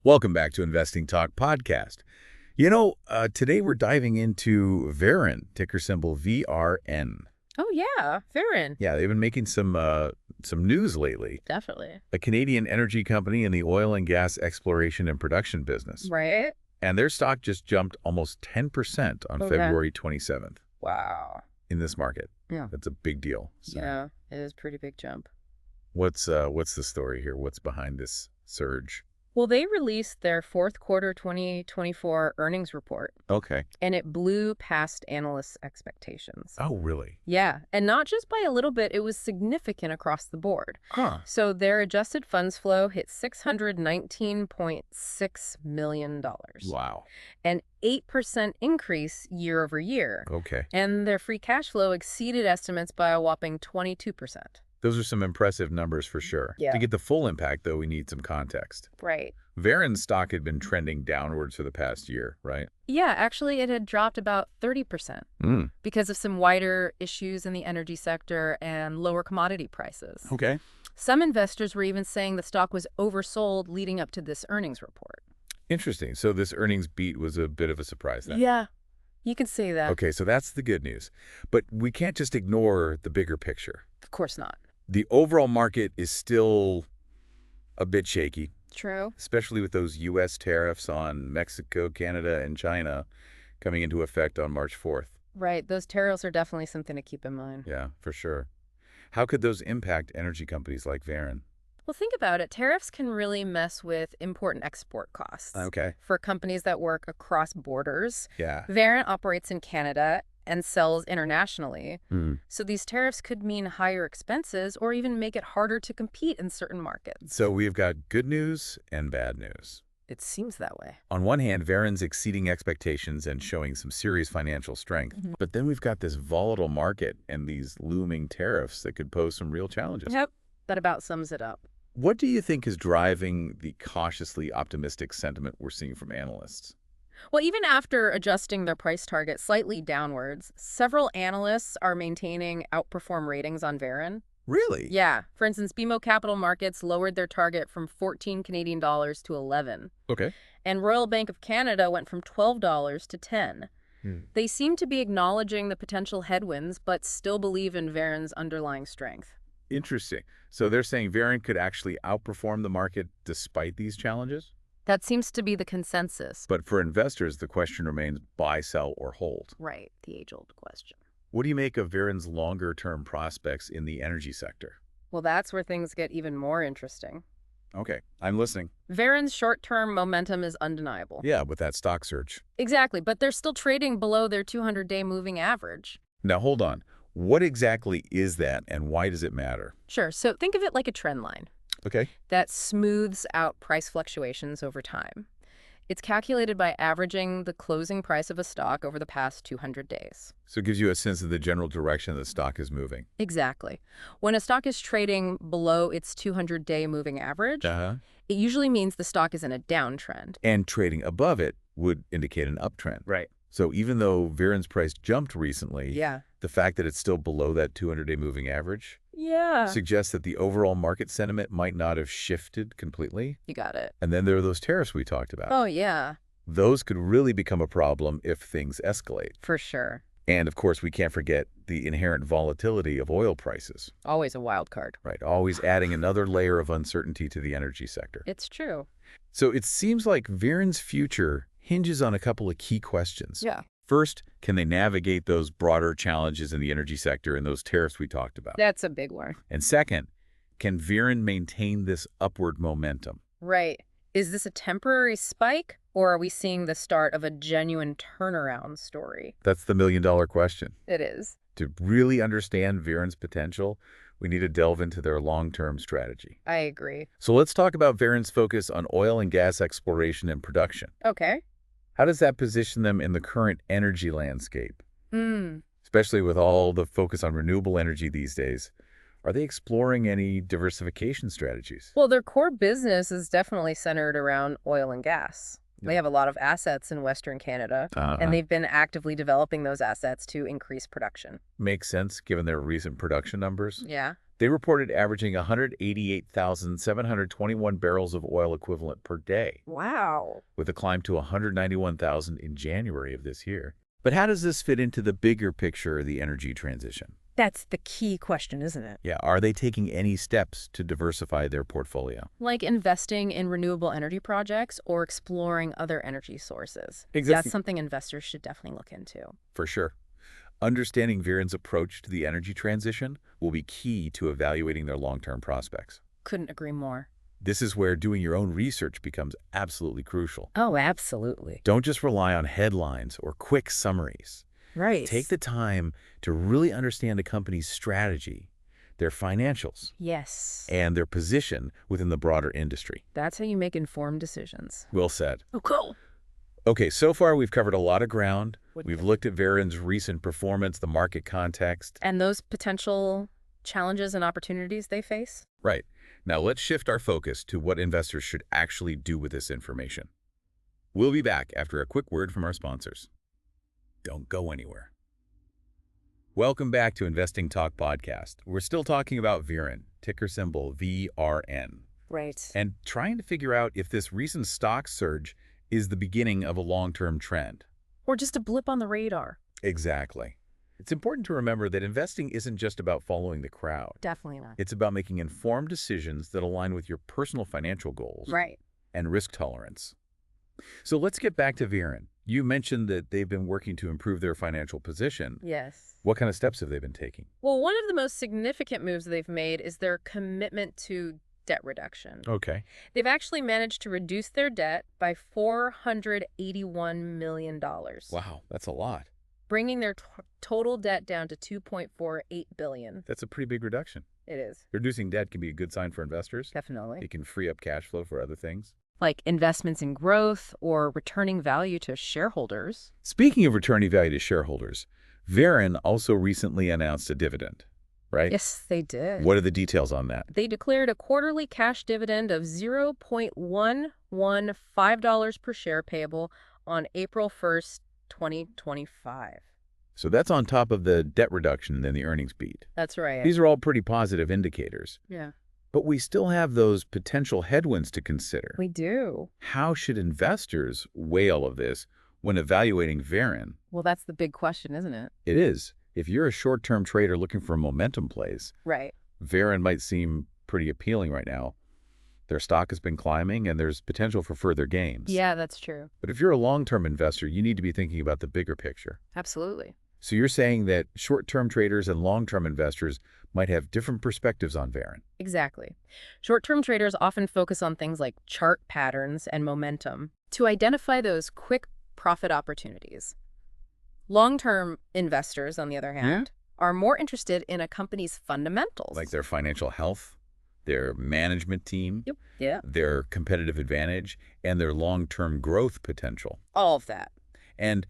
Welcome back to Investing Talk Podcast. Today we're diving into Veren, ticker symbol VRN. Oh, yeah. Veren. Yeah, they've been making some news lately. Definitely. A Canadian energy company in the oil and gas exploration and production business. Right? And their stock just jumped almost 10% on February 27th Wow. in this market. Yeah. That's a big deal. So Yeah, it is a pretty big jump. what's the story here? What's behind this surge? Well, they released their fourth quarter 2024 earnings report, Okay. and it blew past analysts' expectations. Oh, really? Yeah, and not just by a little bit, it was significant across the board. Huh. So their adjusted funds flow hit $619.6 million. Wow. An 8% increase year over year. Okay. And their free cash flow exceeded estimates by a whopping 22%. Those are some impressive numbers for sure. Yeah. To get the full impact, though, we need some context. Right. Veren's stock had been trending downwards for the past year, right? Yeah, actually, it had dropped about 30% because of some wider issues in the energy sector and lower commodity prices. Okay. Some investors were even saying the stock was oversold leading up to this earnings report. Interesting. So this earnings beat was a bit of a surprise then. Yeah, you can say that. Okay, so that's the good news. But we can't just ignore the bigger picture. Of course not. The overall market is still a bit shaky, True. especially with those U.S. tariffs on Mexico, Canada, and China coming into effect on March 4th. Right. Those tariffs are definitely something to keep in mind. Yeah, for sure. How could those impact energy companies like Veren? Well, think about it. Tariffs can really mess with import and export costs. Okay. For companies that work across borders. Yeah. Veren operates in Canada and sells internationally. So these tariffs could mean higher expenses or even make it harder to compete in certain markets. So we've got good news and bad news. It seems that way. On one hand, Veren's exceeding expectations and showing some serious financial strength. But then we've got this volatile market and these looming tariffs that could pose some real challenges. Yep. That about sums it up. What do you think is driving the cautiously optimistic sentiment we're seeing from analysts? Well, even after adjusting their price target slightly downwards, several analysts are maintaining outperform ratings on Veren. Really? Yeah. For instance, BMO Capital Markets lowered their target from 14 Canadian dollars to 11. Okay. And Royal Bank of Canada went from $12 to 10. They seem to be acknowledging the potential headwinds, but still believe in Veren's underlying strength. Interesting. So they're saying Veren could actually outperform the market despite these challenges? That seems to be the consensus. But for investors, the question remains buy, sell, or hold. Right, the age-old question. What do you make of Veren's longer-term prospects in the energy sector? Well, that's where things get even more interesting. Okay, I'm listening. Veren's short-term momentum is undeniable. Yeah, with that stock surge. Exactly, but they're still trading below their 200-day moving average. Now, hold on. What exactly is that, and why does it matter? Sure, so think of it like a trend line Okay. that smooths out price fluctuations over time. It's calculated by averaging the closing price of a stock over the past 200 days. So it gives you a sense of the general direction the stock is moving. Exactly. When a stock is trading below its 200-day moving average, it usually means the stock is in a downtrend. And trading above it would indicate an uptrend. Right. So even though Veren's price jumped recently, Yeah. the fact that it's still below that 200-day moving average Yeah. suggests that the overall market sentiment might not have shifted completely. You got it. And then there are those tariffs we talked about. Oh, yeah, Those could really become a problem if things escalate. for sure. And of course, we can't forget the inherent volatility of oil prices, Always a wild card. right? Always adding another layer of uncertainty to the energy sector. It's true. So it seems like Veren's future hinges on a couple of key questions. Yeah. First, can they navigate those broader challenges in the energy sector and those tariffs we talked about? That's a big one. And second, can Veren maintain this upward momentum? Right. Is this a temporary spike, or are we seeing the start of a genuine turnaround story? That's the million-dollar question. It is. To really understand Veren's potential, we need to delve into their long-term strategy. I agree. So let's talk about Veren's focus on oil and gas exploration and production. Okay. How does that position them in the current energy landscape? Especially with all the focus on renewable energy these days. Are they exploring any diversification strategies? Well, their core business is definitely centered around oil and gas. They have a lot of assets in Western Canada, and they've been actively developing those assets to increase production. Makes sense given their recent production numbers. Yeah. They reported averaging 188,721 barrels of oil equivalent per day, Wow. with a climb to 191,000 in January of this year. But how does this fit into the bigger picture of the energy transition? That's the key question, isn't it? Yeah, are they taking any steps to diversify their portfolio? Like investing in renewable energy projects or exploring other energy sources. Exactly. That's something investors should definitely look into. For sure. Understanding Veren's approach to the energy transition will be key to evaluating their long-term prospects. Couldn't agree more. This is where doing your own research becomes absolutely crucial. Oh, absolutely. Don't just rely on headlines or quick summaries. Right. Take the time to really understand a company's strategy, their financials, Yes. and their position within the broader industry. That's how you make informed decisions. Well said. Oh, cool. Okay, so far we've covered a lot of ground. We've looked at Veren's recent performance, the market context. And those potential challenges and opportunities they face? Right. Now let's shift our focus to what investors should actually do with this information. We'll be back after a quick word from our sponsors. Don't go anywhere. Welcome back to Investing Talk Podcast. We're still talking about Veren, ticker symbol VRN, Right. and trying to figure out if this recent stock surge is the beginning of a long-term trend. Or just a blip on the radar? Exactly. It's important to remember that investing isn't just about following the crowd. Definitely not. It's about making informed decisions that align with your personal financial goals Right. and risk tolerance. So let's get back to Veren. You mentioned that they've been working to improve their financial position. Yes. What kind of steps have they been taking? Well, one of the most significant moves they've made is their commitment to debt reduction. Okay. They've actually managed to reduce their debt by $481 million. Wow, that's a lot. Bringing their total debt down to $2.48 billion. That's a pretty big reduction. It is. Reducing debt can be a good sign for investors. Definitely. It can free up cash flow for other things. Like investments in growth or returning value to shareholders. Speaking of returning value to shareholders, Veren also recently announced a dividend, right? Yes, they did. What are the details on that? They declared a quarterly cash dividend of $0.115 per share payable on April 1st, 2025. So that's on top of the debt reduction and the earnings beat. That's right. These are all pretty positive indicators. Yeah. But we still have those potential headwinds to consider. We do. How should investors weigh all of this when evaluating Veren? Well, that's the big question, isn't it? It is. If you're a short-term trader looking for momentum plays, Right. Veren might seem pretty appealing right now. Their stock has been climbing and there's potential for further gains. Yeah, that's true. But if you're a long-term investor, you need to be thinking about the bigger picture. Absolutely. So you're saying that short-term traders and long-term investors might have different perspectives on Veren. Exactly. Short-term traders often focus on things like chart patterns and momentum to identify those quick profit opportunities. Long-term investors, on the other hand, are more interested in a company's fundamentals. Like their financial health, their management team, Yep. Yeah. their competitive advantage, and their long-term growth potential. All of that. And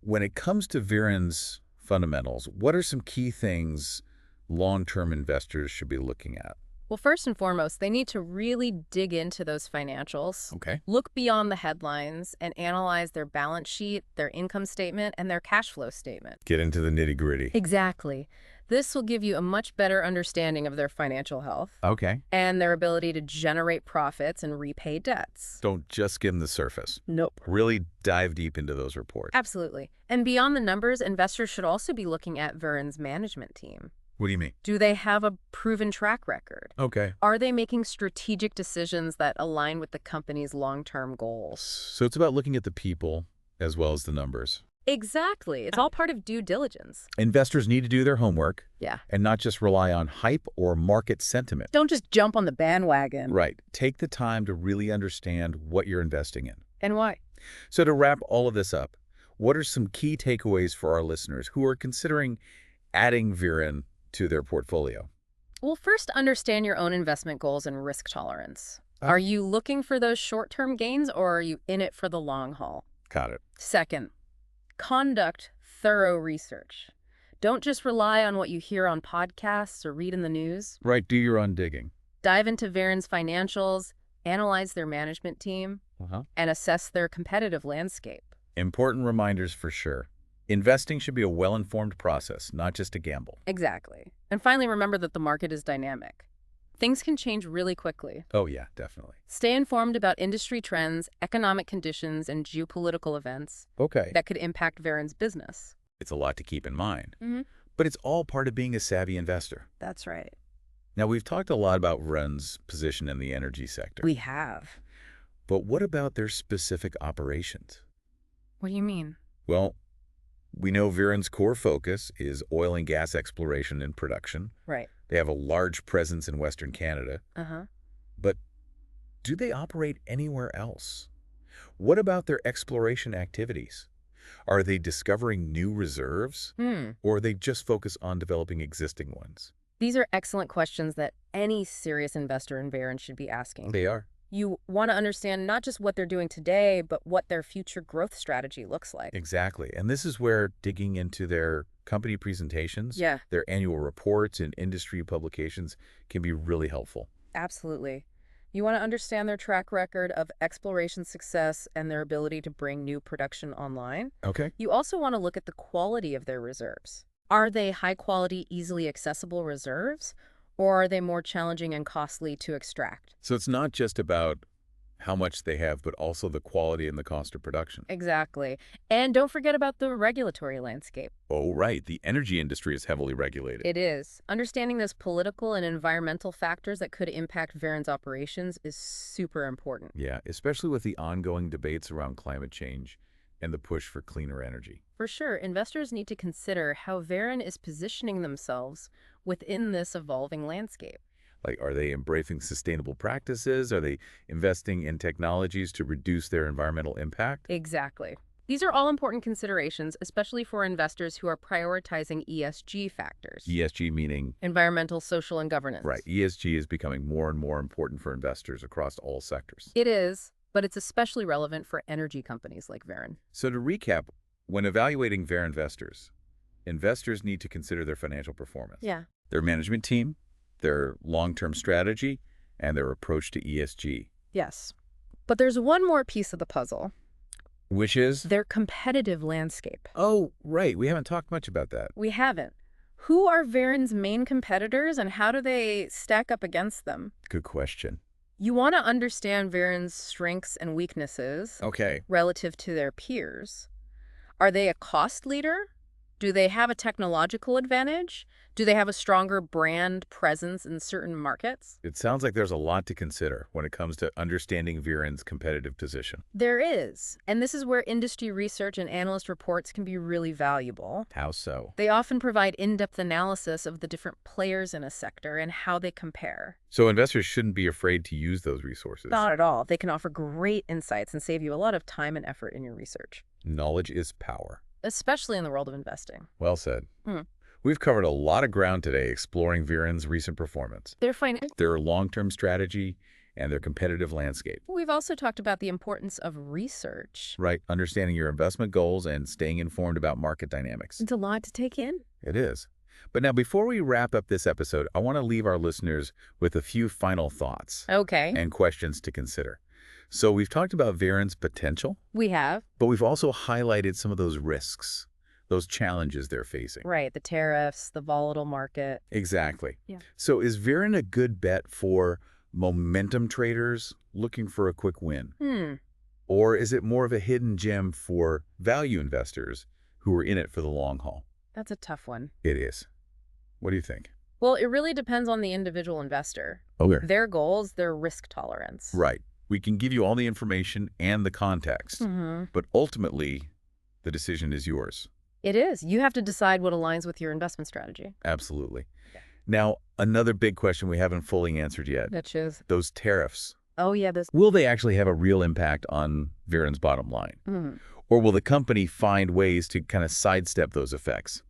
when it comes to Veren's fundamentals, what are some key things long-term investors should be looking at? Well, first and foremost, they need to really dig into those financials. Okay. Look beyond the headlines and analyze their balance sheet, their income statement, and their cash flow statement. Get into the nitty-gritty. Exactly. This will give you a much better understanding of their financial health Okay. and their ability to generate profits and repay debts. Don't just skim the surface. Nope. Really dive deep into those reports. Absolutely. And beyond the numbers, investors should also be looking at Veren's management team. What do you mean? Do they have a proven track record? Okay. Are they making strategic decisions that align with the company's long-term goals? So it's about looking at the people as well as the numbers. Exactly. It's all part of due diligence. Investors need to do their homework Yeah. and not just rely on hype or market sentiment. Don't just jump on the bandwagon. Right. Take the time to really understand what you're investing in. And why? So to wrap all of this up, what are some key takeaways for our listeners who are considering adding Veren to their portfolio? Well, first, understand your own investment goals and risk tolerance. Are you looking for those short-term gains, or are you in it for the long haul? Got it. Second, conduct thorough research. Don't just rely on what you hear on podcasts or read in the news. Right. Do your own digging. Dive into Veren's financials, analyze their management team, and assess their competitive landscape. Important reminders for sure. Investing should be a well-informed process, not just a gamble. Exactly. And finally, remember that the market is dynamic. Things can change really quickly. Oh yeah, definitely. Stay informed about industry trends, economic conditions, and geopolitical events Okay. that could impact Veren's business. It's a lot to keep in mind, Mm-hmm. but it's all part of being a savvy investor. That's right. Now, we've talked a lot about Veren's position in the energy sector. We have. But what about their specific operations? What do you mean? Well, we know Veren's core focus is oil and gas exploration and production. Right. They have a large presence in Western Canada. Uh-huh. But do they operate anywhere else? What about their exploration activities? Are they discovering new reserves? Or are they just focused on developing existing ones? These are excellent questions that any serious investor in Veren should be asking. They are. You want to understand not just what they're doing today, but what their future growth strategy looks like. Exactly. And this is where digging into their company presentations, their annual reports and industry publications can be really helpful. Absolutely. You want to understand their track record of exploration success and their ability to bring new production online. Okay. You also want to look at the quality of their reserves. Are they high-quality, easily accessible reserves, or are they more challenging and costly to extract? So it's not just about how much they have, but also the quality and the cost of production. Exactly. And don't forget about the regulatory landscape. Oh, right. The energy industry is heavily regulated. It is. Understanding those political and environmental factors that could impact Veren's operations is super important. Yeah, especially with the ongoing debates around climate change and the push for cleaner energy. For sure, investors need to consider how Veren is positioning themselves within this evolving landscape. Like, are they embracing sustainable practices? Are they investing in technologies to reduce their environmental impact? Exactly. These are all important considerations, especially for investors who are prioritizing ESG factors. ESG meaning? Environmental, social, and governance. Right. ESG is becoming more and more important for investors across all sectors. It is, but it's especially relevant for energy companies like Veren. So to recap, when evaluating Veren investors need to consider their financial performance. Yeah. Their management team, their long-term strategy, and their approach to ESG. Yes. But there's one more piece of the puzzle. Which is? Their competitive landscape. Oh, right. We haven't talked much about that. We haven't. Who are Veren's main competitors and how do they stack up against them? Good question. You want to understand Veren's strengths and weaknesses relative to their peers. Are they a cost leader? Do they have a technological advantage? Do they have a stronger brand presence in certain markets? It sounds like there's a lot to consider when it comes to understanding Veren's competitive position. There is. And this is where industry research and analyst reports can be really valuable. How so? They often provide in-depth analysis of the different players in a sector and how they compare. So investors shouldn't be afraid to use those resources. Not at all. They can offer great insights and save you a lot of time and effort in your research. Knowledge is power. Especially in the world of investing. Well said. We've covered a lot of ground today exploring Veren's recent performance, their long-term strategy, and their competitive landscape. We've also talked about the importance of research. Right, understanding your investment goals and staying informed about market dynamics. It's a lot to take in. It is. But now, before we wrap up this episode, I want to leave our listeners with a few final thoughts and questions to consider. So we've talked about Veren's potential. We have. But we've also highlighted some of those risks, those challenges they're facing. Right, the tariffs, the volatile market. Exactly. Yeah. So is Veren a good bet for momentum traders looking for a quick win? Or is it more of a hidden gem for value investors who are in it for the long haul? That's a tough one. It is. What do you think? Well, it really depends on the individual investor. Okay. Their goals, their risk tolerance. Right. We can give you all the information and the context, but ultimately, the decision is yours. It is. You have to decide what aligns with your investment strategy. Absolutely. Yeah. Now, another big question we haven't fully answered yet. Which is? Those tariffs. Oh, yeah. Will they actually have a real impact on Veren's bottom line? Or will the company find ways to kind of sidestep those effects?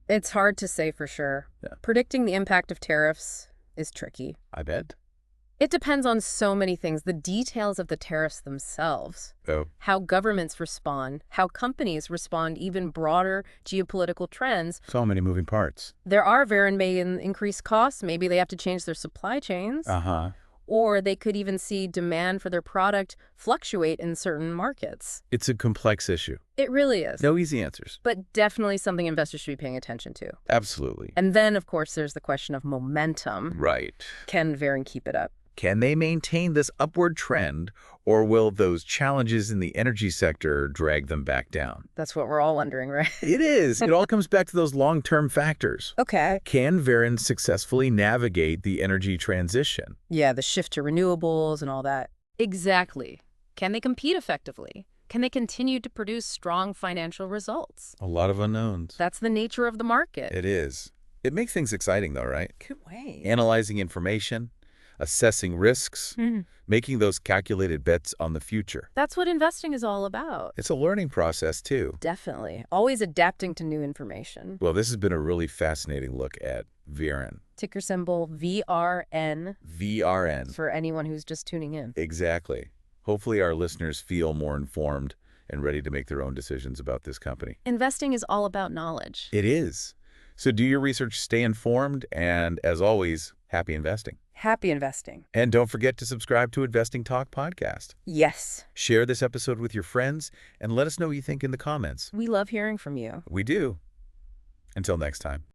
It's hard to say for sure. Yeah. Predicting the impact of tariffs is tricky. I bet. It depends on so many things. The details of the tariffs themselves. How governments respond, how companies respond, even broader geopolitical trends. So many moving parts. There are Veren may increase costs. Maybe they have to change their supply chains. Or they could even see demand for their product fluctuate in certain markets. It's a complex issue. It really is. No easy answers. But definitely something investors should be paying attention to. Absolutely. And then, of course, there's the question of momentum. Right. Can Veren keep it up? Can they maintain this upward trend, or will those challenges in the energy sector drag them back down? That's what we're all wondering, right? It is. It all comes back to those long-term factors. Okay. Can Veren successfully navigate the energy transition? Yeah, the shift to renewables and all that. Exactly. Can they compete effectively? Can they continue to produce strong financial results? A lot of unknowns. That's the nature of the market. It is. It makes things exciting, though, right? Good way. Analyzing information, assessing risks, making those calculated bets on the future. That's what investing is all about. It's a learning process, too. Definitely. Always adapting to new information. Well, this has been a really fascinating look at Veren. Ticker symbol VRN VRN. for anyone who's just tuning in. Exactly. Hopefully our listeners feel more informed and ready to make their own decisions about this company. Investing is all about knowledge. It is. So do your research, stay informed, and as always, happy investing. Happy investing. And don't forget to subscribe to Investing Talk podcast. Yes. Share this episode with your friends and let us know what you think in the comments. We love hearing from you. We do. Until next time.